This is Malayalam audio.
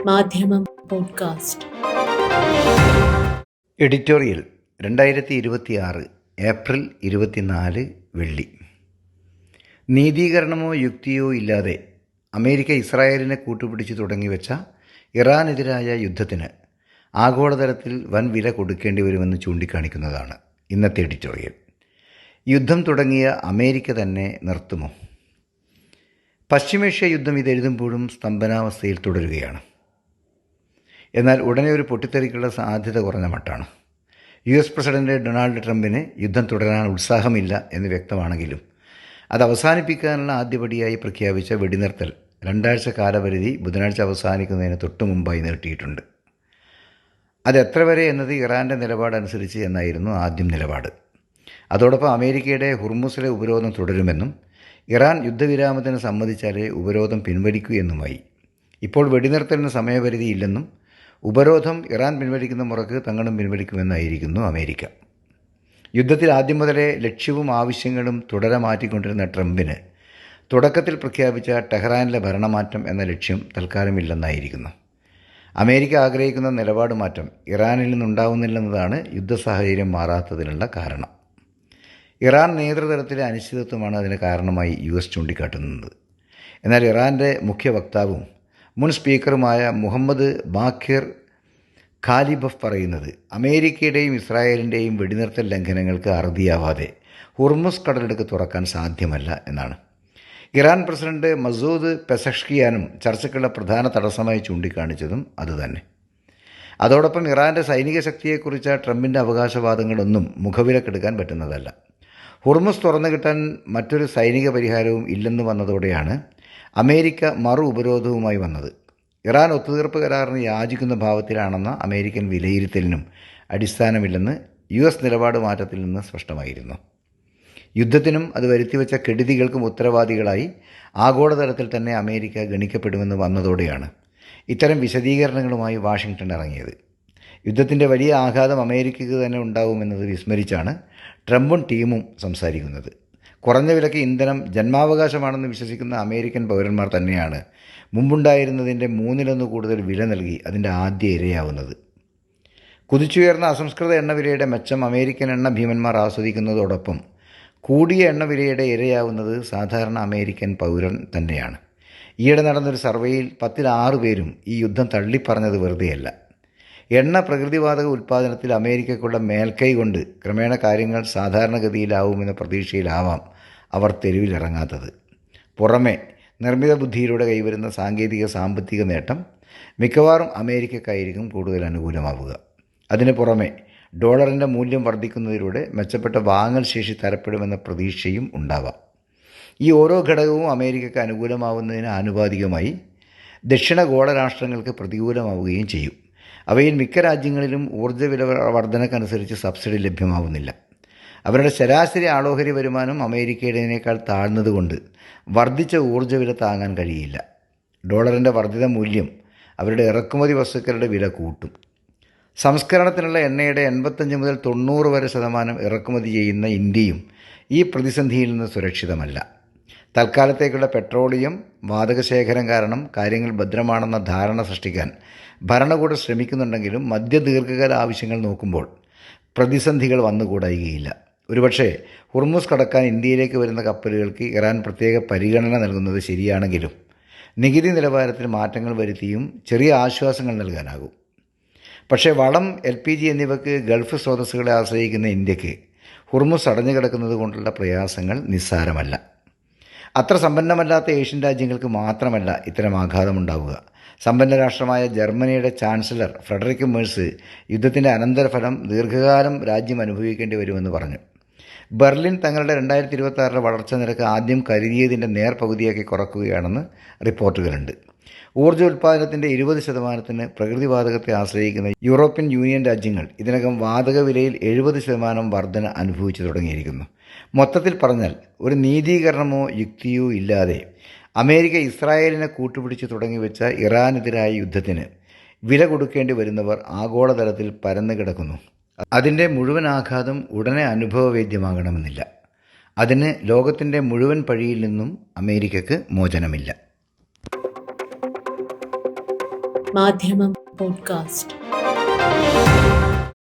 മാധ്യമം പോഡ്കാസ്റ്റ്. എഡിറ്റോറിയൽ 2026 ഏപ്രിൽ 24 വെള്ളി. നീതീകരണമോ യുക്തിയോ ഇല്ലാതെ അമേരിക്ക ഇസ്രായേലിനെ കൂട്ടുപിടിച്ച് തുടങ്ങിവെച്ച ഇറാനെതിരായ യുദ്ധത്തിന് ആഗോളതലത്തിൽ വൻ വില കൊടുക്കേണ്ടി വരുമെന്ന് ചൂണ്ടിക്കാണിക്കുന്നതാണ് ഇന്നത്തെ എഡിറ്റോറിയൽ. യുദ്ധം തുടങ്ങിയ അമേരിക്ക തന്നെ നിർത്തുമോ? പശ്ചിമേഷ്യ യുദ്ധം ഇതെഴുതുമ്പോഴും സ്തംഭനാവസ്ഥയിൽ തുടരുകയാണ്. എന്നാൽ ഉടനെ ഒരു പൊട്ടിത്തെറിക്കുള്ള സാധ്യത കുറഞ്ഞ മട്ടാണ്. US പ്രസിഡന്റ് ഡൊണാൾഡ് ട്രംപിന് യുദ്ധം തുടരാൻ ഉത്സാഹമില്ല എന്ന് വ്യക്തമാണെങ്കിലും അത് അവസാനിപ്പിക്കാനുള്ള ആദ്യപടിയായി പ്രഖ്യാപിച്ച വെടിനിർത്തൽ 2 ആഴ്ച കാലപരിധി ബുധനാഴ്ച അവസാനിക്കുന്നതിന് തൊട്ടു മുമ്പായി നീട്ടിയിട്ടുണ്ട്. അത് എത്ര വരെ എന്നത് ഇറാൻ്റെ നിലപാടനുസരിച്ച് എന്നായിരുന്നു ആദ്യം നിലപാട്. അതോടൊപ്പം അമേരിക്കയുടെ ഹുർമുസിലെ ഉപരോധം തുടരുമെന്നും ഇറാൻ യുദ്ധവിരാമത്തിന് സമ്മതിച്ചാലേ ഉപരോധം പിൻവലിക്കൂ എന്നുമായി. ഇപ്പോൾ വെടിനിർത്തലിന് സമയപരിധി ഇല്ലെന്നും ഉപരോധം ഇറാൻ പിൻവലിക്കുന്ന മുറക്ക് തങ്ങളും പിൻവലിക്കുമെന്നായിരിക്കുന്നു അമേരിക്ക. യുദ്ധത്തിൽ ആദ്യം മുതലേ ലക്ഷ്യവും ആവശ്യങ്ങളും തുടരെ മാറ്റിക്കൊണ്ടിരുന്ന ട്രംപിന് തുടക്കത്തിൽ പ്രഖ്യാപിച്ച ടെഹ്റാനിലെ ഭരണമാറ്റം എന്ന ലക്ഷ്യം തൽക്കാലമില്ലെന്നായിരിക്കുന്നു. അമേരിക്ക ആഗ്രഹിക്കുന്ന നിലപാട് മാറ്റം ഇറാനിൽ നിന്നുണ്ടാവുന്നില്ലെന്നതാണ് യുദ്ധസാഹചര്യം മാറാത്തതിനുള്ള കാരണം. ഇറാൻ നേതൃതലത്തിലെ അനിശ്ചിതത്വമാണ് അതിന് കാരണമായി US ചൂണ്ടിക്കാട്ടുന്നത്. എന്നാൽ ഇറാൻ്റെ മുഖ്യ വക്താവും മുൻ സ്പീക്കറുമായ മുഹമ്മദ് ബാഖിർ ഖാലിബഫ് പറയുന്നത് അമേരിക്കയുടെയും ഇസ്രായേലിൻ്റെയും വെടിനിർത്തൽ ലംഘനങ്ങൾക്ക് അറുതിയാവാതെ ഹുർമുസ് കടലിടുക്ക് തുറക്കാൻ സാധ്യമല്ല എന്നാണ്. ഇറാൻ പ്രസിഡന്റ് മസൂദ് പെസഷ്കിയാനും ചർച്ചയ്ക്കുള്ള പ്രധാന തടസ്സമായി ചൂണ്ടിക്കാണിച്ചതും അതുതന്നെ. അതോടൊപ്പം ഇറാൻ്റെ സൈനിക ശക്തിയെക്കുറിച്ച ട്രംപിൻ്റെ അവകാശവാദങ്ങളൊന്നും മുഖവിലക്കെടുക്കാൻ പറ്റുന്നതല്ല. ഹുർമുസ് തുറന്നു കിട്ടാൻ മറ്റൊരു സൈനിക പരിഹാരവും ഇല്ലെന്ന് വന്നതോടെയാണ് അമേരിക്ക മറു ഉപരോധവുമായി വന്നത്. ഇറാൻ ഒത്തുതീർപ്പ് കരാറിന് യാചിക്കുന്ന ഭാവത്തിലാണെന്ന അമേരിക്കൻ വിലയിരുത്തലിനും അടിസ്ഥാനമില്ലെന്ന് US നിലപാട് മാറ്റത്തിൽ നിന്ന് സ്പഷ്ടമായിരുന്നു. യുദ്ധത്തിനും അത് വരുത്തിവെച്ച കെടുതികൾക്കും ഉത്തരവാദികളായി ആഗോളതലത്തിൽ തന്നെ അമേരിക്ക ഗണിക്കപ്പെടുമെന്ന് വന്നതോടെയാണ് ഇത്തരം വിശദീകരണങ്ങളുമായി വാഷിങ്ടൺ ഇറങ്ങിയത്. യുദ്ധത്തിൻ്റെ വലിയ ആഘാതം അമേരിക്കയ്ക്ക് തന്നെ ഉണ്ടാവുമെന്നത് വിസ്മരിച്ചാണ് ട്രംപും ടീമും സംസാരിക്കുന്നത്. കുറഞ്ഞ വിലയ്ക്ക് ഇന്ധനം ജന്മാവകാശമാണെന്ന് വിശ്വസിക്കുന്ന അമേരിക്കൻ പൗരന്മാർ തന്നെയാണ് മുമ്പുണ്ടായിരുന്നതിൻ്റെ 3/1 കൂടുതൽ വില നൽകി അതിൻ്റെ ആദ്യ ഇരയാവുന്നത്. കുതിച്ചുയർന്ന അസംസ്കൃത എണ്ണവിലയുടെ മെച്ചം അമേരിക്കൻ എണ്ണ ഭീമന്മാർ ആസ്വദിക്കുന്നതോടൊപ്പം കൂടിയ എണ്ണവിലയുടെ ഇരയാവുന്നത് സാധാരണ അമേരിക്കൻ പൗരൻ തന്നെയാണ്. ഈയിടെ നടന്നൊരു സർവേയിൽ 10ൽ 6 പേരും ഈ യുദ്ധം തള്ളിപ്പറഞ്ഞത് വെറുതെയല്ല. എണ്ണ പ്രകൃതിവാതക ഉൽപ്പാദനത്തിൽ അമേരിക്കയ്ക്കുള്ള മേൽക്കൈ കൊണ്ട് ക്രമേണ കാര്യങ്ങൾ സാധാരണഗതിയിലാവുമെന്ന പ്രതീക്ഷയിലാവാം അവർ തെരുവിലിറങ്ങാത്തത്. പുറമെ നിർമ്മിത ബുദ്ധിയിലൂടെ കൈവരുന്ന സാങ്കേതിക സാമ്പത്തിക നേട്ടം മിക്കവാറും അമേരിക്കക്കായിരിക്കും കൂടുതൽ അനുകൂലമാവുക. അതിന് പുറമെ ഡോളറിൻ്റെ മൂല്യം വർദ്ധിക്കുന്നതിലൂടെ മെച്ചപ്പെട്ട വാങ്ങൽ ശേഷി തരപ്പെടുമെന്ന പ്രതീക്ഷയും ഉണ്ടാവാം. ഈ ഓരോ ഘടകവും അമേരിക്കയ്ക്ക് അനുകൂലമാവുന്നതിന് ആനുപാതികമായി ദക്ഷിണഗോള രാഷ്ട്രങ്ങൾക്ക് പ്രതികൂലമാവുകയും ചെയ്യും. അവയിൽ മിക്ക രാജ്യങ്ങളിലും ഊർജ്ജ വില വർധനക്കനുസരിച്ച് സബ്സിഡി ലഭ്യമാവുന്നില്ല. അവരുടെ ശരാശരി ആളോഹരി വരുമാനം അമേരിക്കയുടേതിനേക്കാൾ താഴ്ന്നതുകൊണ്ട് വർദ്ധിച്ച ഊർജ്ജ വില താങ്ങാൻ കഴിയില്ല. ഡോളറിൻ്റെ വർദ്ധിത മൂല്യം അവരുടെ ഇറക്കുമതി വസ്തുക്കളുടെ വില കൂട്ടും. സംസ്കരണത്തിനുള്ള എണ്ണയുടെ 85 മുതൽ 90 വരെ ശതമാനം ഇറക്കുമതി ചെയ്യുന്ന ഇന്ത്യയും ഈ പ്രതിസന്ധിയിൽ നിന്ന് സുരക്ഷിതമല്ല. തൽക്കാലത്തേക്കുള്ള പെട്രോളിയം വാതകശേഖരം കാരണം കാര്യങ്ങൾ ഭദ്രമാണെന്ന ധാരണ സൃഷ്ടിക്കാൻ ഭരണകൂടം ശ്രമിക്കുന്നുണ്ടെങ്കിലും മധ്യദീർഘകാല ആവശ്യങ്ങൾ നോക്കുമ്പോൾ പ്രതിസന്ധികൾ വന്നുകൂടായികയില്ല. ഒരുപക്ഷെ ഹുർമുസ് കടക്കാൻ ഇന്ത്യയിലേക്ക് വരുന്ന കപ്പലുകൾക്ക് ഇറാൻ പ്രത്യേക പരിഗണന നൽകുന്നത് ശരിയാണെങ്കിലും നികുതി നിലവാരത്തിൽ മാറ്റങ്ങൾ വരുത്തിയും ചെറിയ ആശ്വാസങ്ങൾ നൽകാനാകും. പക്ഷേ വളം, LPG എന്നിവയ്ക്ക് ഗൾഫ് സ്രോതസ്സുകളെ ആശ്രയിക്കുന്ന ഇന്ത്യക്ക് ഹുർമുസ് അടഞ്ഞു കിടക്കുന്നത് കൊണ്ടുള്ള പ്രയാസങ്ങൾ നിസ്സാരമല്ല. അത്ര സമ്പന്നമല്ലാത്ത ഏഷ്യൻ രാജ്യങ്ങൾക്ക് മാത്രമല്ല ഇത്തരം ആഘാതമുണ്ടാവുക. സമ്പന്ന രാഷ്ട്രമായ ജർമ്മനിയുടെ ചാൻസലർ ഫ്രെഡറിക് മേഴ്സ് യുദ്ധത്തിൻ്റെ അനന്തരഫലം ദീർഘകാലം രാജ്യം അനുഭവിക്കേണ്ടി വരുമെന്ന് പറഞ്ഞു. ബെർലിൻ തങ്ങളുടെ 2026 വളർച്ചാ നിരക്ക് ആദ്യം കരുതിയതിൻ്റെ നേർപകുതിയാക്കി കുറക്കുകയാണെന്ന് റിപ്പോർട്ടുകളുണ്ട്. ഊർജ്ജ ഉൽപ്പാദനത്തിൻ്റെ 20% പ്രകൃതിവാതകത്തെ ആശ്രയിക്കുന്ന യൂറോപ്യൻ യൂണിയൻ രാജ്യങ്ങൾ ഇതിനകം വാതക വിലയിൽ 70% വർധന അനുഭവിച്ചു തുടങ്ങിയിരിക്കുന്നു. മൊത്തത്തിൽ പറഞ്ഞാൽ ഒരു നീതീകരണമോ യുക്തിയോ ഇല്ലാതെ അമേരിക്ക ഇസ്രായേലിനെ കൂട്ടുപിടിച്ച് തുടങ്ങിവെച്ച ഇറാനെതിരായ യുദ്ധത്തിന് വില കൊടുക്കേണ്ടി വരുന്നവർ ആഗോളതലത്തിൽ പരന്നു കിടക്കുന്നു. അതിൻ്റെ മുഴുവൻ ആഘാതം ഉടനെ അനുഭവവേദ്യമാകണമെന്നില്ല. അതിന് ലോകത്തിൻ്റെ മുഴുവൻ പഴിയിൽ നിന്നും അമേരിക്കയ്ക്ക് മോചനമില്ല. മാധ്യമം പോഡ്കാസ്റ്റ്.